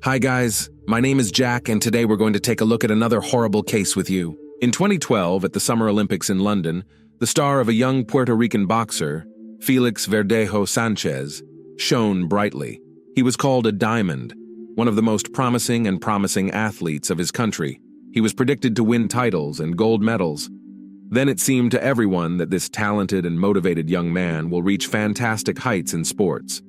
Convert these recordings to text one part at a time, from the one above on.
Hi guys, my name is Jack and today we're going to take a look at another horrible case with you. In 2012, at the Summer Olympics in London, the star of a young Puerto Rican boxer, Felix Verdejo Sanchez, shone brightly. He was called a diamond, one of the most promising athletes of his country. He was predicted to win titles and gold medals. Then it seemed to everyone that this talented and motivated young man will reach fantastic heights in sports.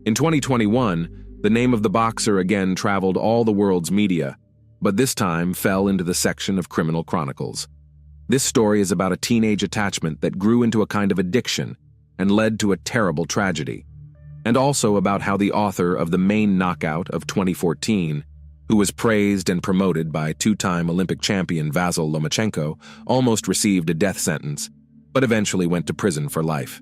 In 2021, the name of the boxer again traveled all the world's media, but this time fell into the section of criminal chronicles. This story is about a teenage attachment that grew into a kind of addiction and led to a terrible tragedy, and also about how the author of the main knockout of 2014, who was praised and promoted by two-time Olympic champion Vasyl Lomachenko, almost received a death sentence, but eventually went to prison for life.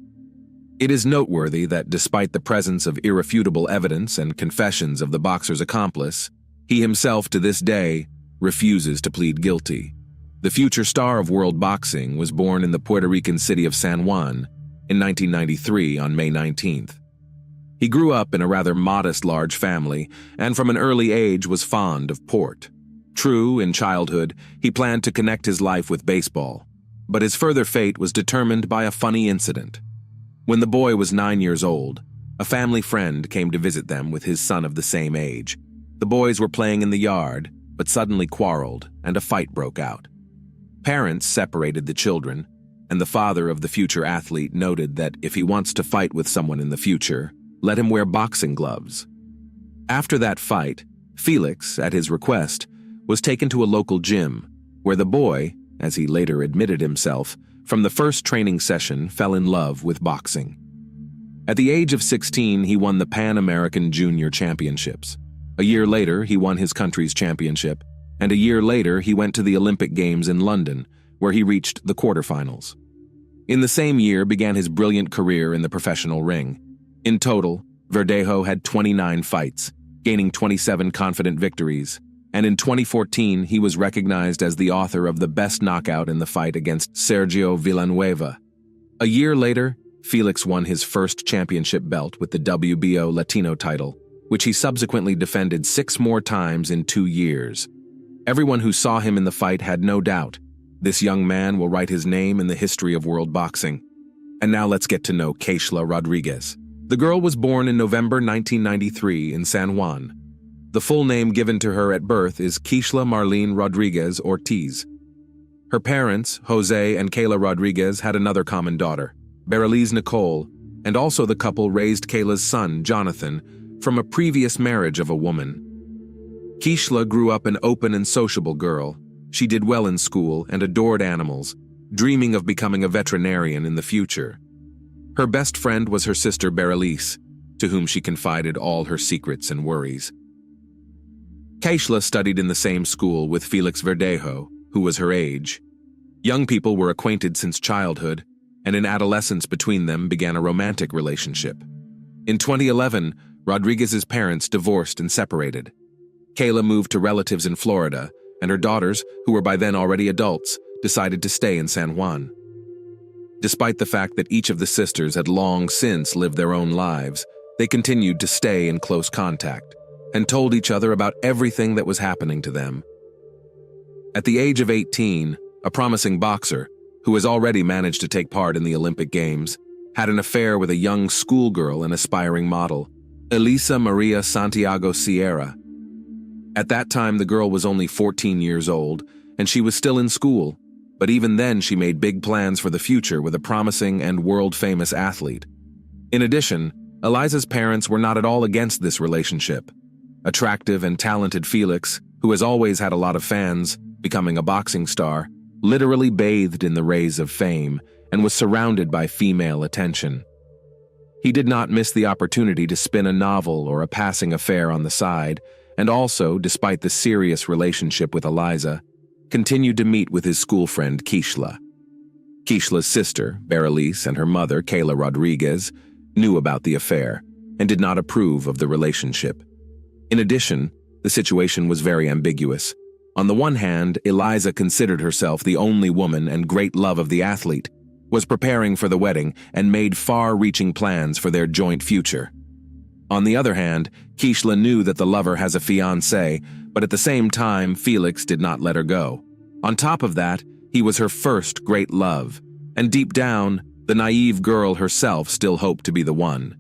It is noteworthy that despite the presence of irrefutable evidence and confessions of the boxer's accomplice, he himself to this day refuses to plead guilty. The future star of world boxing was born in the Puerto Rican city of San Juan in 1993 on May 19th. He grew up in a rather modest large family and from an early age was fond of port. True, in childhood, he planned to connect his life with baseball, but his further fate was determined by a funny incident. When the boy was 9 years old, a family friend came to visit them with his son of the same age. The boys were playing in the yard, but suddenly quarreled and a fight broke out. Parents separated the children, and the father of the future athlete noted that if he wants to fight with someone in the future, let him wear boxing gloves. After that fight, Felix, at his request, was taken to a local gym, where the boy, as he later admitted himself, from the first training session fell in love with boxing. At the age of 16, he won the Pan American Junior Championships. A year later, he won his country's championship, and a year later, he went to the Olympic Games in London, where he reached the quarterfinals. In the same year began his brilliant career in the professional ring. In total, Verdejo had 29 fights, gaining 27 confident victories, and in 2014 he was recognized as the author of the best knockout in the fight against Sergio Villanueva. A year later, Felix won his first championship belt with the WBO Latino title, which he subsequently defended 6 more times in 2 years. Everyone who saw him in the fight had no doubt, this young man will write his name in the history of world boxing. And now let's get to know Keishla Rodríguez. The girl was born in November 1993 in San Juan. The full name given to her at birth is Keishla Marlene Rodríguez Ortiz. Her parents, Jose and Kayla Rodríguez, had another common daughter, Bereliz Nicole, and also the couple raised Kayla's son, Jonathan, from a previous marriage of a woman. Keishla grew up an open and sociable girl. She did well in school and adored animals, dreaming of becoming a veterinarian in the future. Her best friend was her sister Bereliz, to whom she confided all her secrets and worries. Keishla studied in the same school with Felix Verdejo, who was her age. Young people were acquainted since childhood, and in adolescence between them began a romantic relationship. In 2011, Rodriguez's parents divorced and separated. Kayla moved to relatives in Florida, and her daughters, who were by then already adults, decided to stay in San Juan. Despite the fact that each of the sisters had long since lived their own lives, they continued to stay in close contact and told each other about everything that was happening to them. At the age of 18, a promising boxer, who has already managed to take part in the Olympic Games, had an affair with a young schoolgirl and aspiring model, Elisa Maria Santiago Sierra. At that time, the girl was only 14 years old, and she was still in school, but even then she made big plans for the future with a promising and world-famous athlete. In addition, Eliza's parents were not at all against this relationship. Attractive and talented Felix, who has always had a lot of fans, becoming a boxing star, literally bathed in the rays of fame and was surrounded by female attention. He did not miss the opportunity to spin a novel or a passing affair on the side, and also, despite the serious relationship with Eliza, continued to meet with his school friend Keishla. Keishla's sister, Bereliz, and her mother, Kayla Rodríguez, knew about the affair and did not approve of the relationship. In addition, the situation was very ambiguous. On the one hand, Eliza considered herself the only woman and great love of the athlete, was preparing for the wedding, and made far-reaching plans for their joint future. On the other hand, Keishla knew that the lover has a fiancé, but at the same time, Felix did not let her go. On top of that, he was her first great love, and deep down, the naive girl herself still hoped to be the one.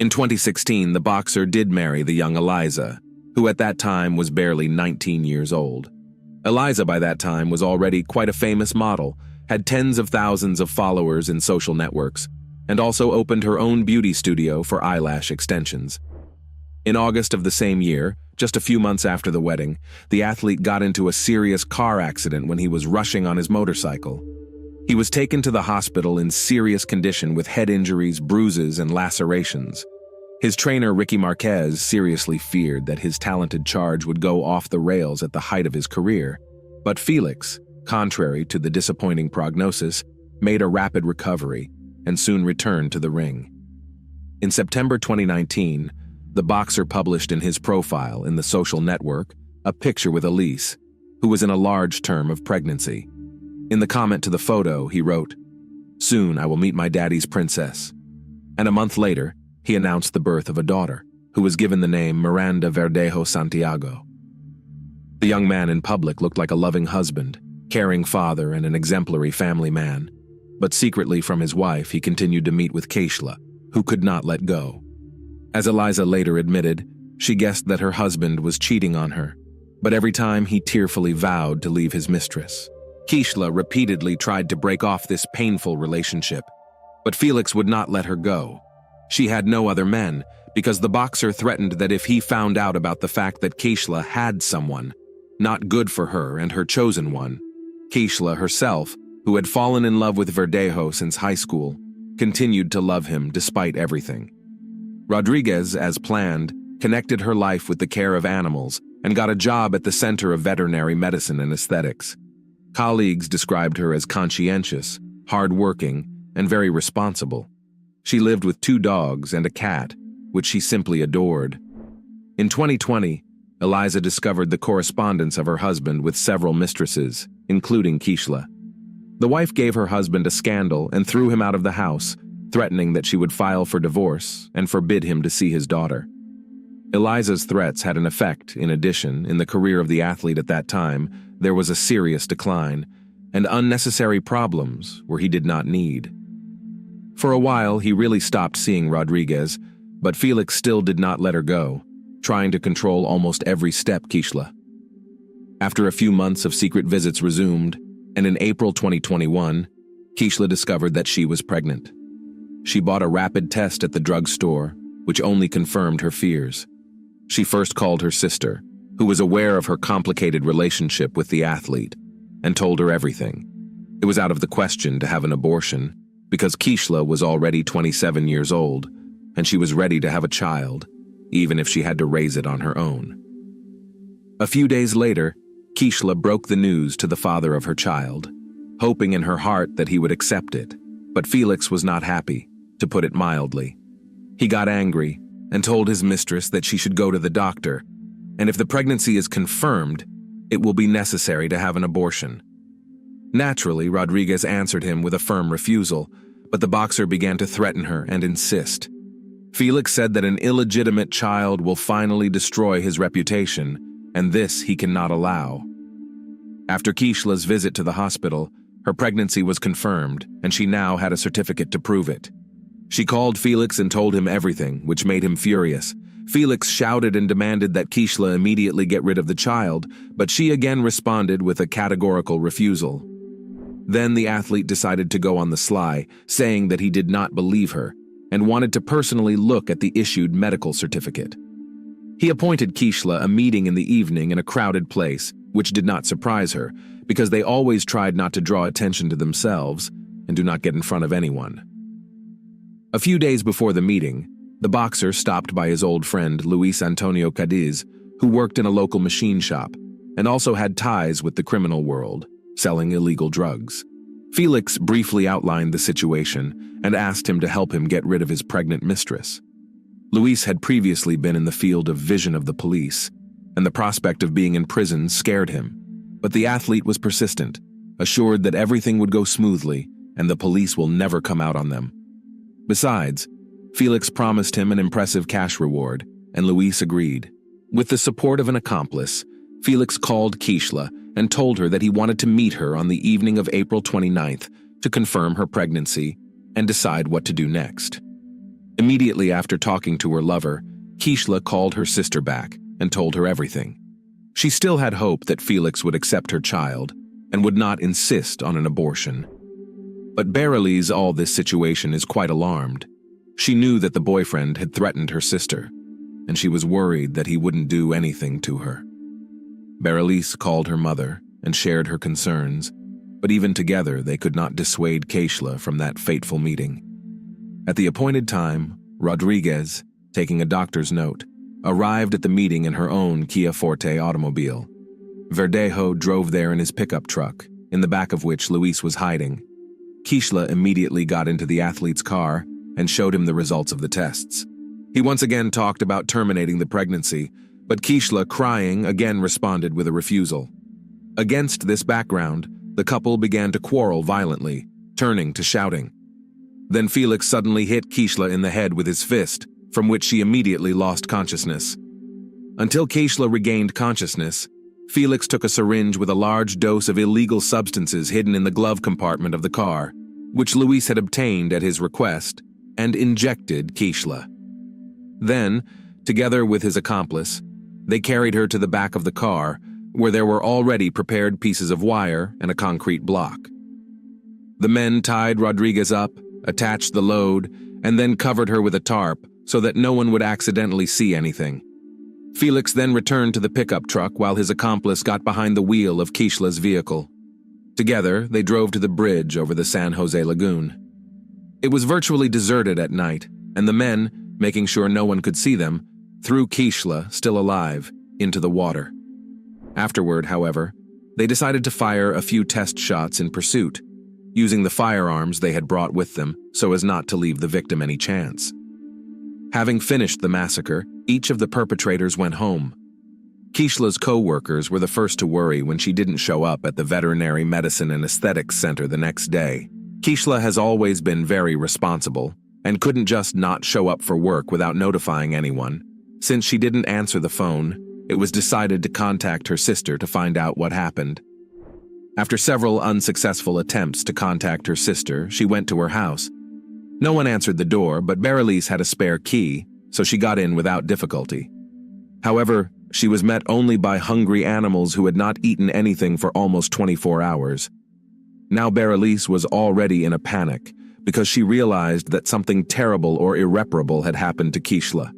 In 2016, the boxer did marry the young Eliza, who at that time was barely 19 years old. Eliza by that time was already quite a famous model, had tens of thousands of followers in social networks, and also opened her own beauty studio for eyelash extensions. In August of the same year, just a few months after the wedding, the athlete got into a serious car accident when he was rushing on his motorcycle. He was taken to the hospital in serious condition with head injuries, bruises, and lacerations. His trainer, Ricky Marquez, seriously feared that his talented charge would go off the rails at the height of his career. But Felix, contrary to the disappointing prognosis, made a rapid recovery and soon returned to the ring. In September 2019, the boxer published in his profile in the social network a picture with Elise, who was in a large term of pregnancy. In the comment to the photo, he wrote, "Soon I will meet my daddy's princess." And a month later, he announced the birth of a daughter, who was given the name Miranda Verdejo Santiago. The young man in public looked like a loving husband, caring father, and an exemplary family man. But secretly from his wife, he continued to meet with Keishla, who could not let go. As Eliza later admitted, she guessed that her husband was cheating on her, but every time he tearfully vowed to leave his mistress. Keishla repeatedly tried to break off this painful relationship, but Felix would not let her go. She had no other men, because the boxer threatened that if he found out about the fact that Keishla had someone, not good for her and her chosen one, Keishla herself, who had fallen in love with Verdejo since high school, continued to love him despite everything. Rodriguez, as planned, connected her life with the care of animals and got a job at the Center of Veterinary Medicine and Aesthetics. Colleagues described her as conscientious, hard-working, and very responsible. She lived with 2 dogs and a cat, which she simply adored. In 2020, Eliza discovered the correspondence of her husband with several mistresses, including Keishla. The wife gave her husband a scandal and threw him out of the house, threatening that she would file for divorce and forbid him to see his daughter. Eliza's threats had an effect. In addition, in the career of the athlete at that time, there was a serious decline and unnecessary problems where he did not need. For a while, he really stopped seeing Rodriguez, but Felix still did not let her go, trying to control almost every step Keishla. After a few months of secret visits resumed, and in April 2021, Keishla discovered that she was pregnant. She bought a rapid test at the drugstore, which only confirmed her fears. She first called her sister, who was aware of her complicated relationship with the athlete, and told her everything. It was out of the question to have an abortion, because Keishla was already 27 years old, and she was ready to have a child, even if she had to raise it on her own. A few days later, Keishla broke the news to the father of her child, hoping in her heart that he would accept it, but Felix was not happy, to put it mildly. He got angry and told his mistress that she should go to the doctor, and if the pregnancy is confirmed, it will be necessary to have an abortion. Naturally, Rodriguez answered him with a firm refusal, but the boxer began to threaten her and insist. Felix said that an illegitimate child will finally destroy his reputation, and this he cannot allow. After Keishla's visit to the hospital, her pregnancy was confirmed, and she now had a certificate to prove it. She called Felix and told him everything, which made him furious. Felix shouted and demanded that Keishla immediately get rid of the child, but she again responded with a categorical refusal. Then the athlete decided to go on the sly, saying that he did not believe her and wanted to personally look at the issued medical certificate. He appointed Keishla a meeting in the evening in a crowded place, which did not surprise her, because they always tried not to draw attention to themselves and do not get in front of anyone. A few days before the meeting, the boxer stopped by his old friend Luis Antonio Cadiz, who worked in a local machine shop and also had ties with the criminal world, selling illegal drugs. Felix briefly outlined the situation and asked him to help him get rid of his pregnant mistress. Luis had previously been in the field of vision of the police, and the prospect of being in prison scared him. But the athlete was persistent, assured that everything would go smoothly and the police will never come out on them. Besides, Felix promised him an impressive cash reward, and Luis agreed. With the support of an accomplice, Felix called Keishla and told her that he wanted to meet her on the evening of April 29th to confirm her pregnancy and decide what to do next. Immediately after talking to her lover, Keishla called her sister back and told her everything. She still had hope that Felix would accept her child and would not insist on an abortion. But Berylise, all this situation, is quite alarmed. She knew that the boyfriend had threatened her sister, and she was worried that he wouldn't do anything to her. Berylise called her mother and shared her concerns, but even together they could not dissuade Keishla from that fateful meeting. At the appointed time, Rodríguez, taking a doctor's note, arrived at the meeting in her own Kia Forte automobile. Verdejo drove there in his pickup truck, in the back of which Luis was hiding. Keishla immediately got into the athlete's car and showed him the results of the tests. He once again talked about terminating the pregnancy, but Keishla, crying, again responded with a refusal. Against this background, the couple began to quarrel violently, turning to shouting. Then Felix suddenly hit Keishla in the head with his fist, from which she immediately lost consciousness. Until Keishla regained consciousness, Felix took a syringe with a large dose of illegal substances hidden in the glove compartment of the car, which Luis had obtained at his request, and injected Keishla. Then, together with his accomplice, they carried her to the back of the car, where there were already prepared pieces of wire and a concrete block. The men tied Rodríguez up, attached the load, and then covered her with a tarp so that no one would accidentally see anything. Felix then returned to the pickup truck while his accomplice got behind the wheel of Keishla's vehicle. Together, they drove to the bridge over the San Jose Lagoon. It was virtually deserted at night, and the men, making sure no one could see them, threw Keishla, still alive, into the water. Afterward, however, they decided to fire a few test shots in pursuit, using the firearms they had brought with them so as not to leave the victim any chance. Having finished the massacre, each of the perpetrators went home. Keishla's co-workers were the first to worry when she didn't show up at the Veterinary Medicine and Aesthetics Center the next day. Keishla has always been very responsible and couldn't just not show up for work without notifying anyone. Since she didn't answer the phone, it was decided to contact her sister to find out what happened. After several unsuccessful attempts to contact her sister, she went to her house. No one answered the door, but Berylise had a spare key, so she got in without difficulty. However, she was met only by hungry animals who had not eaten anything for almost 24 hours. Now Berylise was already in a panic because she realized that something terrible or irreparable had happened to Keishla.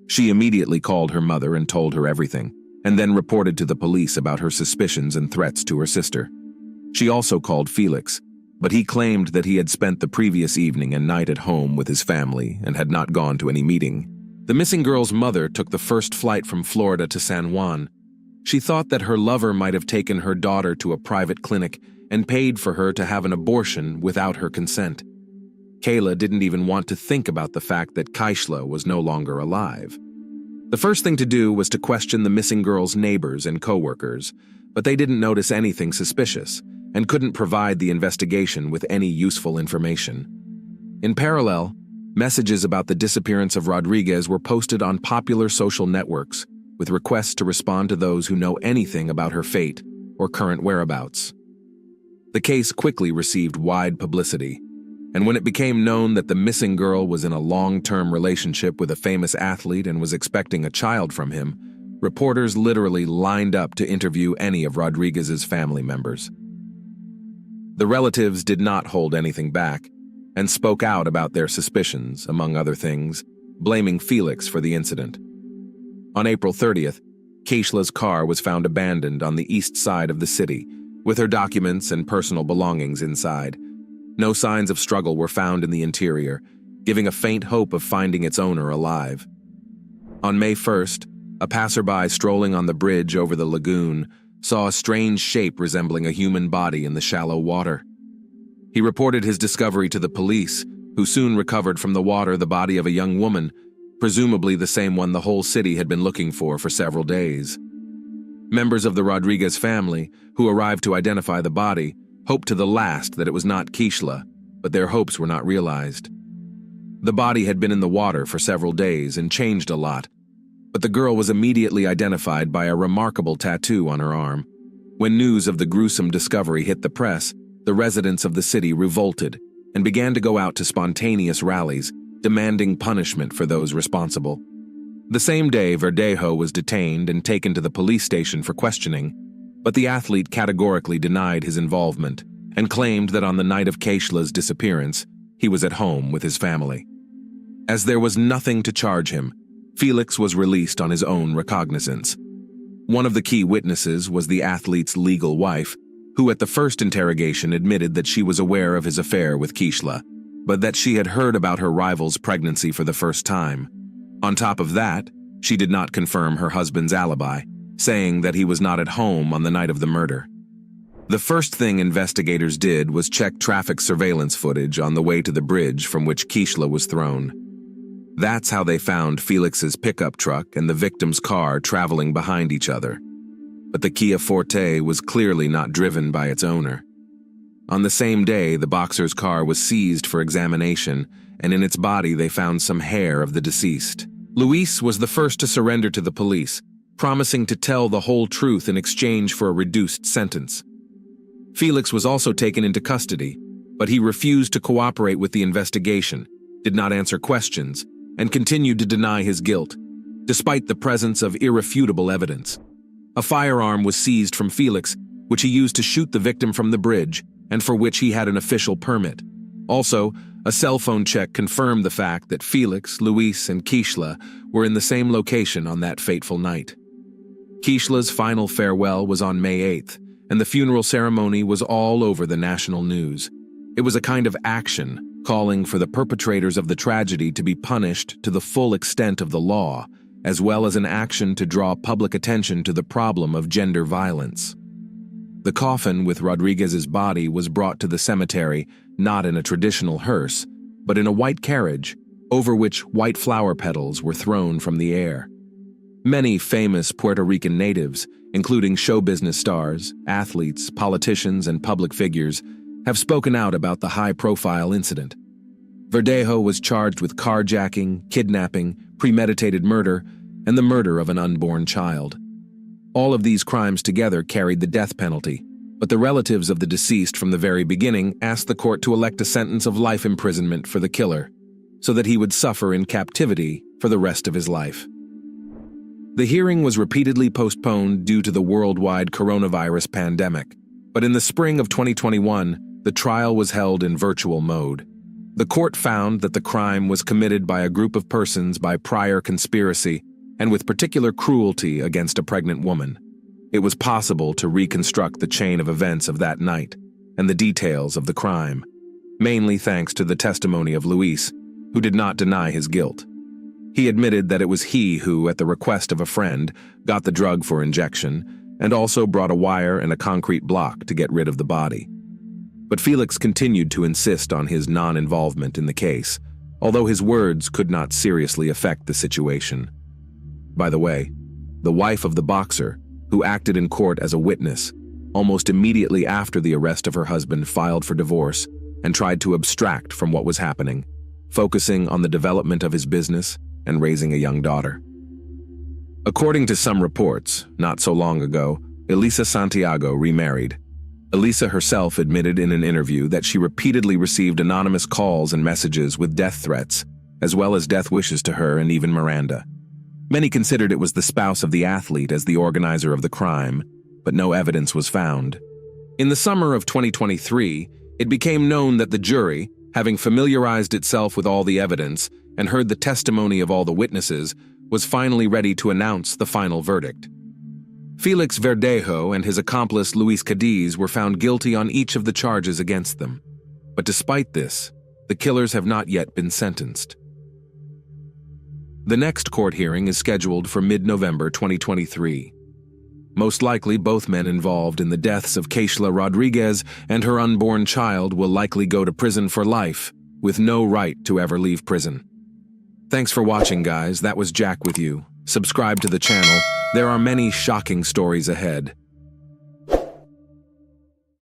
She immediately called her mother and told her everything, and then reported to the police about her suspicions and threats to her sister. She also called Felix, but he claimed that he had spent the previous evening and night at home with his family and had not gone to any meeting. The missing girl's mother took the first flight from Florida to San Juan. She thought that her lover might have taken her daughter to a private clinic and paid for her to have an abortion without her consent. Kayla didn't even want to think about the fact that Keishla was no longer alive. The first thing to do was to question the missing girl's neighbors and co-workers, but they didn't notice anything suspicious and couldn't provide the investigation with any useful information. In parallel, messages about the disappearance of Rodríguez were posted on popular social networks with requests to respond to those who know anything about her fate or current whereabouts. The case quickly received wide publicity, and when it became known that the missing girl was in a long-term relationship with a famous athlete and was expecting a child from him, reporters literally lined up to interview any of Rodríguez's family members. The relatives did not hold anything back and spoke out about their suspicions, among other things, blaming Felix for the incident. On April 30th, Keishla's car was found abandoned on the east side of the city, with her documents and personal belongings inside. No signs of struggle were found in the interior, giving a faint hope of finding its owner alive. On May 1st, a passerby strolling on the bridge over the lagoon saw a strange shape resembling a human body in the shallow water. He reported his discovery to the police, who soon recovered from the water the body of a young woman, presumably the same one the whole city had been looking for several days. Members of the Rodríguez family, who arrived to identify the body, hoped to the last that it was not Keishla, but their hopes were not realized. The body had been in the water for several days and changed a lot, but the girl was immediately identified by a remarkable tattoo on her arm. When news of the gruesome discovery hit the press, the residents of the city revolted and began to go out to spontaneous rallies, demanding punishment for those responsible. The same day, Verdejo was detained and taken to the police station for questioning, but the athlete categorically denied his involvement and claimed that on the night of Keishla's disappearance, he was at home with his family. As there was nothing to charge him, Felix was released on his own recognizance. One of the key witnesses was the athlete's legal wife, who at the first interrogation admitted that she was aware of his affair with Keishla, but that she had heard about her rival's pregnancy for the first time. On top of that, she did not confirm her husband's alibi, saying that he was not at home on the night of the murder. The first thing investigators did was check traffic surveillance footage on the way to the bridge from which Keishla was thrown. That's how they found Felix's pickup truck and the victim's car traveling behind each other. But the Kia Forte was clearly not driven by its owner. On the same day, the boxer's car was seized for examination, and in its body they found some hair of the deceased. Luis was the first to surrender to the police, promising to tell the whole truth in exchange for a reduced sentence. Felix was also taken into custody, but he refused to cooperate with the investigation, did not answer questions, and continued to deny his guilt, despite the presence of irrefutable evidence. A firearm was seized from Felix, which he used to shoot the victim from the bridge, and for which he had an official permit. Also, a cell phone check confirmed the fact that Felix, Luis, and Keishla were in the same location on that fateful night. Keishla's final farewell was on May 8th, and the funeral ceremony was all over the national news. It was a kind of action, calling for the perpetrators of the tragedy to be punished to the full extent of the law, as well as an action to draw public attention to the problem of gender violence. The coffin with Rodriguez's body was brought to the cemetery not in a traditional hearse, but in a white carriage, over which white flower petals were thrown from the air. Many famous Puerto Rican natives, including show business stars, athletes, politicians, and public figures, have spoken out about the high-profile incident. Verdejo was charged with carjacking, kidnapping, premeditated murder, and the murder of an unborn child. All of these crimes together carried the death penalty, but the relatives of the deceased from the very beginning asked the court to elect a sentence of life imprisonment for the killer, so that he would suffer in captivity for the rest of his life. The hearing was repeatedly postponed due to the worldwide coronavirus pandemic, but in the spring of 2021, the trial was held in virtual mode. The court found that the crime was committed by a group of persons by prior conspiracy and with particular cruelty against a pregnant woman. It was possible to reconstruct the chain of events of that night and the details of the crime, mainly thanks to the testimony of Luis, who did not deny his guilt. He admitted that it was he who, at the request of a friend, got the drug for injection and also brought a wire and a concrete block to get rid of the body. But Felix continued to insist on his non-involvement in the case, although his words could not seriously affect the situation. By the way, the wife of the boxer, who acted in court as a witness, almost immediately after the arrest of her husband filed for divorce and tried to abstract from what was happening, focusing on the development of his business and raising a young daughter. According to some reports, not so long ago, Elisa Santiago remarried. Elisa herself admitted in an interview that she repeatedly received anonymous calls and messages with death threats, as well as death wishes to her and even Miranda. Many considered it was the spouse of the athlete as the organizer of the crime, but no evidence was found. In the summer of 2023, it became known that the jury, having familiarized itself with all the evidence and heard the testimony of all the witnesses, was finally ready to announce the final verdict. Felix Verdejo and his accomplice Luis Cadiz were found guilty on each of the charges against them. But despite this, the killers have not yet been sentenced. The next court hearing is scheduled for mid-November 2023. Most likely, both men involved in the deaths of Keishla Rodríguez and her unborn child will likely go to prison for life, with no right to ever leave prison. Thanks for watching, guys. That was Jack with you. Subscribe to the channel. There are many shocking stories ahead.